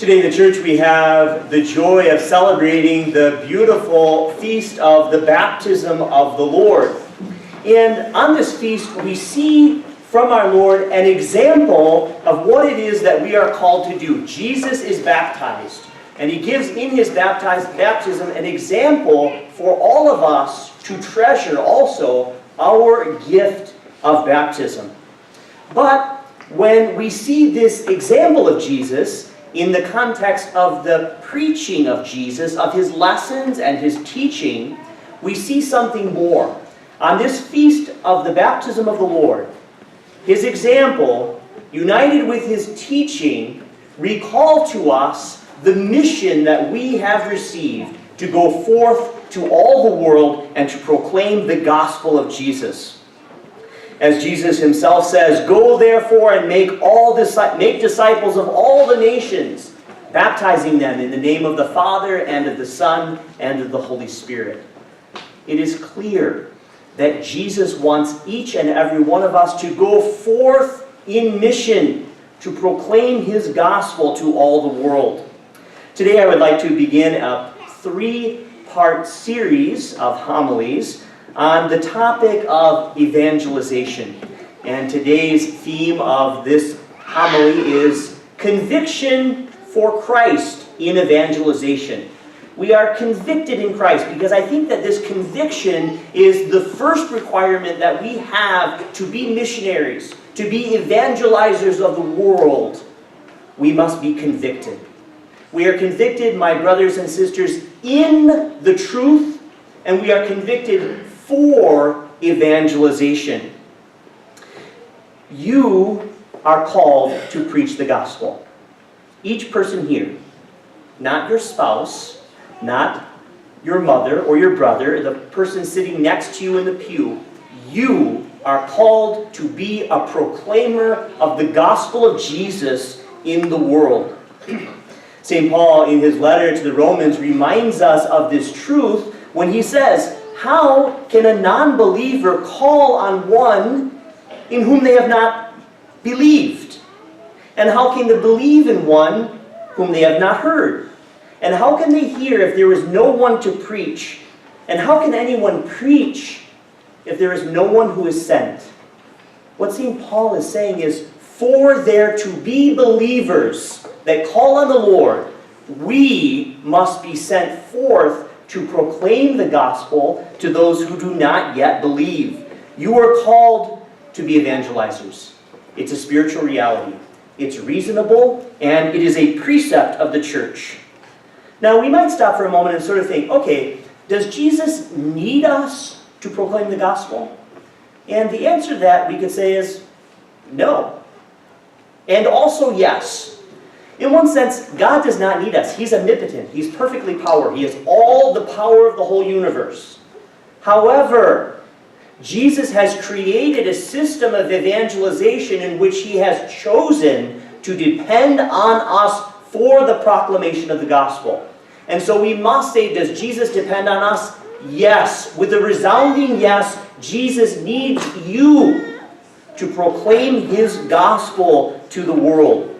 Today in the church we have the joy of celebrating the beautiful feast of the baptism of the Lord. And on this feast we see from our Lord an example of what it is that we are called to do. Jesus is baptized, and he gives in his baptism an example for all of us to treasure also our gift of baptism. But when we see this example of Jesus in the context of the preaching of Jesus, of his lessons and his teaching, we see something more. On this feast of the baptism of the Lord, his example, united with his teaching, recall to us the mission that we have received to go forth to all the world and to proclaim the gospel of Jesus. As Jesus himself says, "Go therefore and make disciples of all the nations, baptizing them in the name of the Father and of the Son and of the Holy Spirit." It is clear that Jesus wants each and every one of us to go forth in mission to proclaim his gospel to all the world. Today I would like to begin a three-part series of homilies on the topic of evangelization. And today's theme of this homily is conviction for Christ in evangelization. We are convicted in Christ because I think that this conviction is the first requirement that we have to be missionaries, to be evangelizers of the world. We must be convicted. We are convicted, my brothers and sisters, in the truth, and we are convicted for evangelization. You are called to preach the gospel. Each person here, not your spouse, not your mother or your brother, the person sitting next to you in the pew, you are called to be a proclaimer of the gospel of Jesus in the world. St. Paul, in his letter to the Romans, reminds us of this truth when he says, "How can a non-believer call on one in whom they have not believed? And how can they believe in one whom they have not heard? And how can they hear if there is no one to preach? And how can anyone preach if there is no one who is sent?" What St. Paul is saying is, for there to be believers that call on the Lord, we must be sent forth to proclaim the gospel to those who do not yet believe. You are called to be evangelizers. It's a spiritual reality. It's reasonable, and it is a precept of the church. Now, we might stop for a moment and sort of think, okay, does Jesus need us to proclaim the gospel? And the answer to that we could say is no. And also yes. In one sense, God does not need us. He's omnipotent. He's perfectly powerful. He has all the power of the whole universe. However, Jesus has created a system of evangelization in which he has chosen to depend on us for the proclamation of the gospel. And so we must say, does Jesus depend on us? Yes. With a resounding yes, Jesus needs you to proclaim his gospel to the world.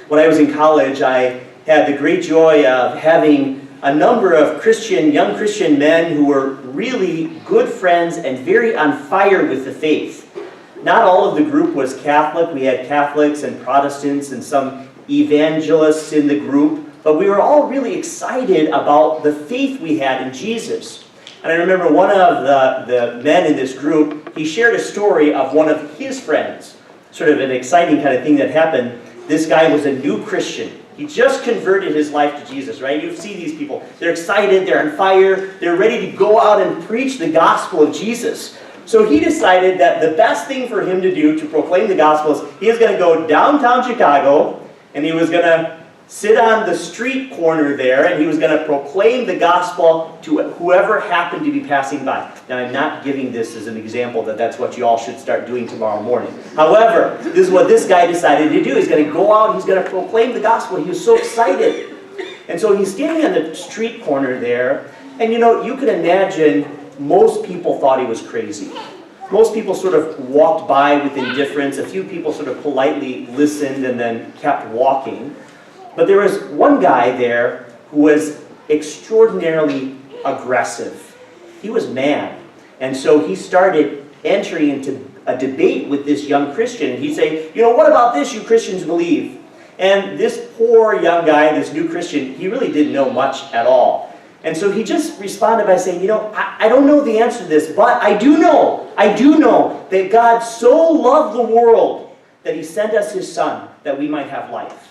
When I was in college, I had the great joy of having a number of young Christian men who were really good friends and very on fire with the faith. Not all of the group was Catholic. We had Catholics and Protestants and some evangelists in the group, but we were all really excited about the faith we had in Jesus. And I remember one of the men in this group, he shared a story of one of his friends, sort of an exciting kind of thing that happened. This guy was a new Christian. He just converted his life to Jesus, right? You see these people. They're excited, they're on fire, they're ready to go out and preach the gospel of Jesus. So he decided that the best thing for him to do to proclaim the gospel is he was going to go downtown Chicago, and he was going to sit on the street corner there, and he was going to proclaim the gospel to whoever happened to be passing by. Now, I'm not giving this as an example that that's what you all should start doing tomorrow morning. However, this is what this guy decided to do. He's going to go out, he's going to proclaim the gospel. He was so excited. And so he's standing on the street corner there, and you can imagine most people thought he was crazy. Most people sort of walked by with indifference. A few people sort of politely listened and then kept walking. But there was one guy there who was extraordinarily aggressive. He was mad. And so he started entering into a debate with this young Christian. And he'd say, you know, what about this you Christians believe? And this poor young guy, this new Christian, he really didn't know much at all. And so he just responded by saying, you know, I don't know the answer to this, but I do know that God so loved the world that he sent us his son that we might have life.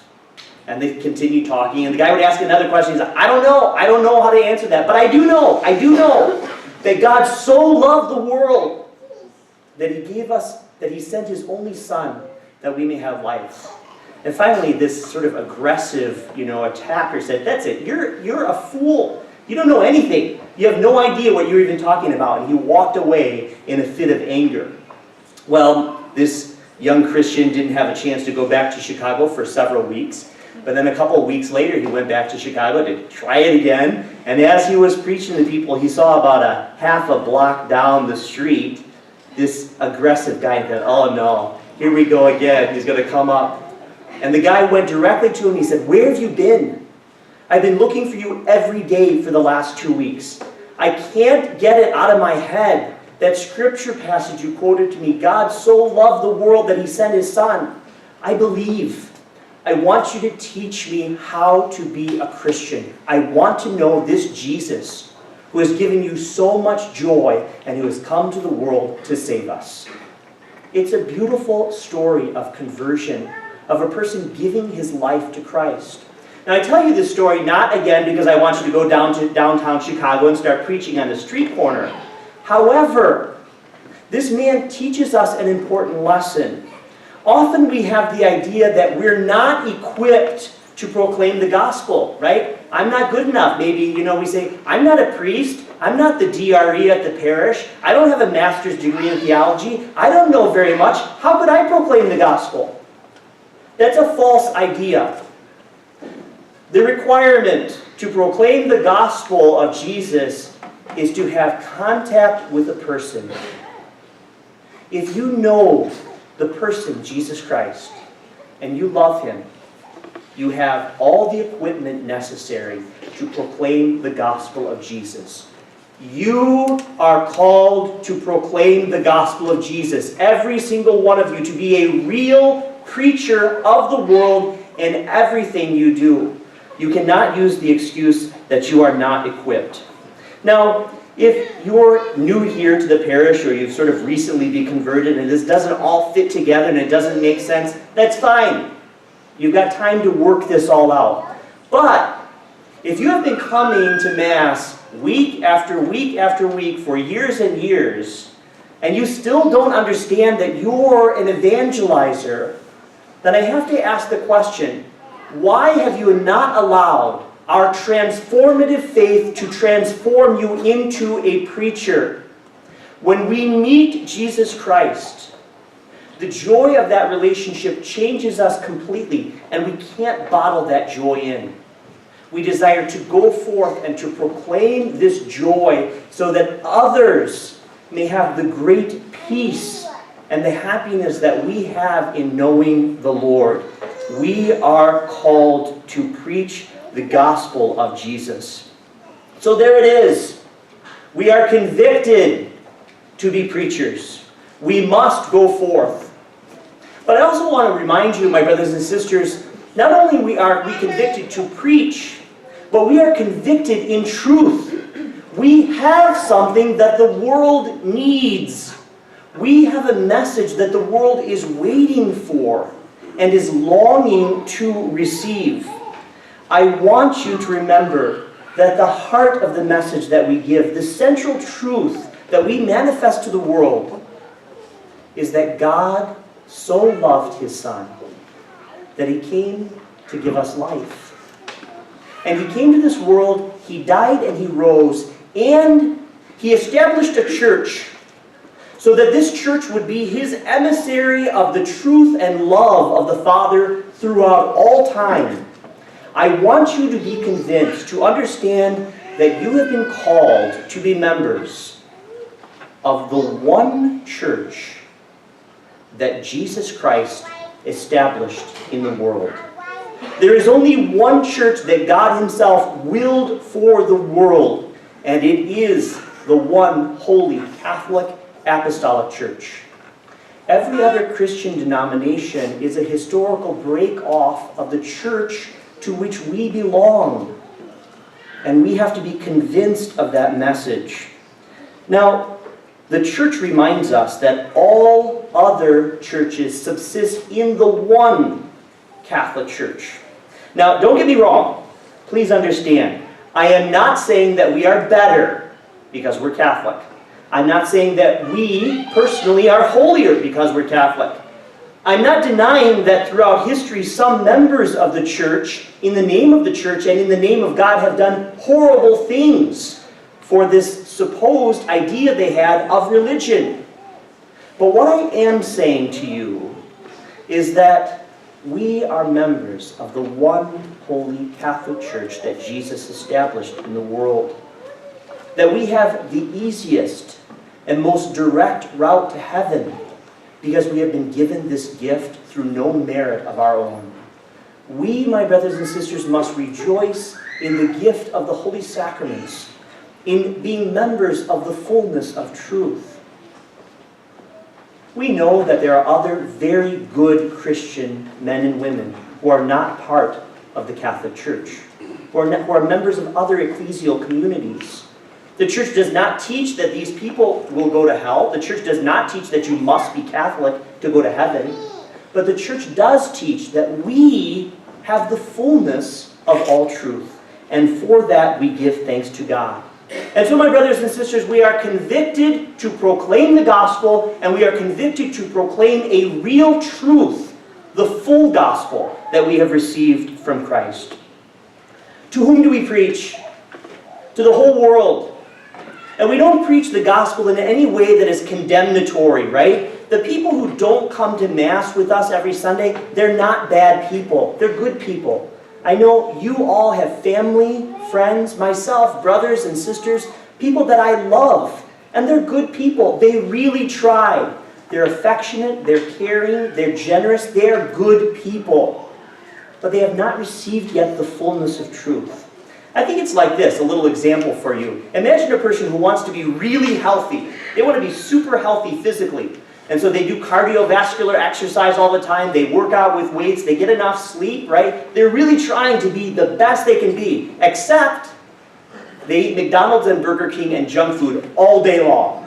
And they continued talking, and the guy would ask another question. He's like, I don't know how to answer that, but I do know that God so loved the world that he sent his only son that we may have life. And finally, this sort of aggressive, attacker said, that's it, you're a fool. You don't know anything. You have no idea what you're even talking about. And he walked away in a fit of anger. Well, this young Christian didn't have a chance to go back to Chicago for several weeks. But then a couple of weeks later, he went back to Chicago to try it again. And as he was preaching to people, he saw about a half a block down the street this aggressive guy. He thought, oh no, here we go again. He's going to come up. And the guy went directly to him. He said, where have you been? I've been looking for you every day for the last 2 weeks. I can't get it out of my head. That scripture passage you quoted to me, God so loved the world that he sent his son. I believe. I want you to teach me how to be a Christian. I want to know this Jesus who has given you so much joy and who has come to the world to save us. It's a beautiful story of conversion, of a person giving his life to Christ. Now, I tell you this story not, again, because I want you to go down to downtown Chicago and start preaching on the street corner. However, this man teaches us an important lesson. Often we have the idea that we're not equipped to proclaim the gospel, right? I'm not good enough. Maybe, we say, I'm not a priest. I'm not the DRE at the parish. I don't have a master's degree in theology. I don't know very much. How could I proclaim the gospel? That's a false idea. The requirement to proclaim the gospel of Jesus is to have contact with a person. If you know the person, Jesus Christ, and you love him, you have all the equipment necessary to proclaim the gospel of Jesus. You are called to proclaim the gospel of Jesus, every single one of you, to be a real preacher of the world in everything you do. You cannot use the excuse that you are not equipped. Now, if you're new here to the parish or you've sort of recently been converted and this doesn't all fit together and it doesn't make sense, that's fine. You've got time to work this all out. But if you have been coming to Mass week after week after week for years and years, and you still don't understand that you're an evangelizer, then I have to ask the question, why have you not allowed our transformative faith to transform you into a preacher? When we meet Jesus Christ, the joy of that relationship changes us completely, and we can't bottle that joy in. We desire to go forth and to proclaim this joy so that others may have the great peace and the happiness that we have in knowing the Lord. We are called to preach the gospel of Jesus. So there it is. We are convicted to be preachers. We must go forth. But I also want to remind you, my brothers and sisters, not only are we convicted to preach, but we are convicted in truth. We have something that the world needs. We have a message that the world is waiting for and is longing to receive. I want you to remember that the heart of the message that we give, the central truth that we manifest to the world, is that God so loved his Son that he came to give us life. And he came to this world, he died and he rose, and he established a church so that this church would be his emissary of the truth and love of the Father throughout all time. I want you to be convinced, to understand that you have been called to be members of the one church that Jesus Christ established in the world. There is only one church that God himself willed for the world, and it is the one holy Catholic Apostolic Church. Every other Christian denomination is a historical break-off of the church to which we belong. And we have to be convinced of that message. Now, the church reminds us that all other churches subsist in the one Catholic Church. Now, don't get me wrong. Please understand. I am not saying that we are better because we're Catholic. I'm not saying that we personally are holier because we're Catholic. I'm not denying that throughout history some members of the church, in the name of the church and in the name of God, have done horrible things for this supposed idea they had of religion. But what I am saying to you is that we are members of the one holy Catholic Church that Jesus established in the world. That we have the easiest and most direct route to heaven because we have been given this gift through no merit of our own. We, my brothers and sisters, must rejoice in the gift of the holy sacraments, in being members of the fullness of truth. We know that there are other very good Christian men and women who are not part of the Catholic Church, who are members of other ecclesial communities. The church does not teach that these people will go to hell. The church does not teach that you must be Catholic to go to heaven. But the church does teach that we have the fullness of all truth. And for that we give thanks to God. And so, my brothers and sisters, we are convicted to proclaim the gospel, and we are convicted to proclaim a real truth, the full gospel that we have received from Christ. To whom do we preach? To the whole world. And we don't preach the gospel in any way that is condemnatory, right? The people who don't come to Mass with us every Sunday, they're not bad people. They're good people. I know you all have family, friends, myself, brothers and sisters, people that I love. And they're good people. They really try. They're affectionate, they're caring, they're generous, they're good people. But they have not received yet the fullness of truth. I think it's like this, a little example for you. Imagine a person who wants to be really healthy. They want to be super healthy physically. And so they do cardiovascular exercise all the time. They work out with weights. They get enough sleep, right? They're really trying to be the best they can be. Except they eat McDonald's and Burger King and junk food all day long.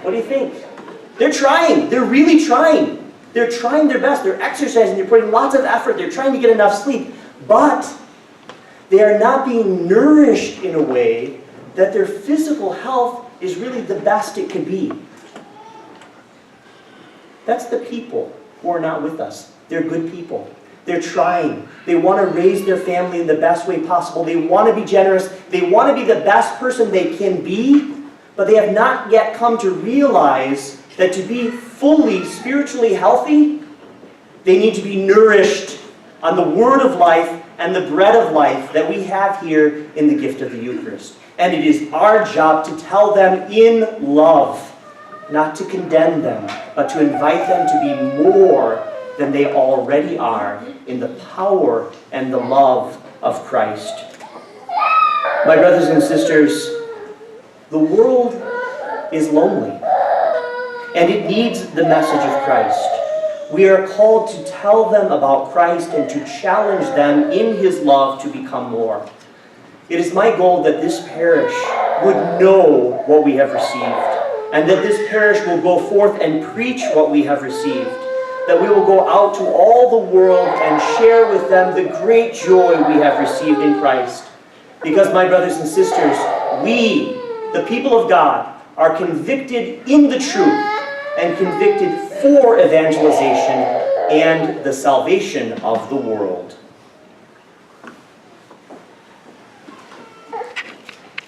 What do you think? They're trying. They're really trying. They're trying their best. They're exercising. They're putting lots of effort. They're trying to get enough sleep. But they are not being nourished in a way that their physical health is really the best it could be. That's the people who are not with us. They're good people. They're trying. They want to raise their family in the best way possible. They want to be generous. They want to be the best person they can be, but they have not yet come to realize that to be fully spiritually healthy, they need to be nourished on the Word of life and the bread of life that we have here in the gift of the Eucharist. And it is our job to tell them in love, not to condemn them, but to invite them to be more than they already are in the power and the love of Christ. My brothers and sisters, the world is lonely, and it needs the message of Christ. We are called to tell them about Christ and to challenge them in His love to become more. It is my goal that this parish would know what we have received, and that this parish will go forth and preach what we have received, that we will go out to all the world and share with them the great joy we have received in Christ. Because, my brothers and sisters, we, the people of God, are convicted in the truth and convicted for evangelization and the salvation of the world.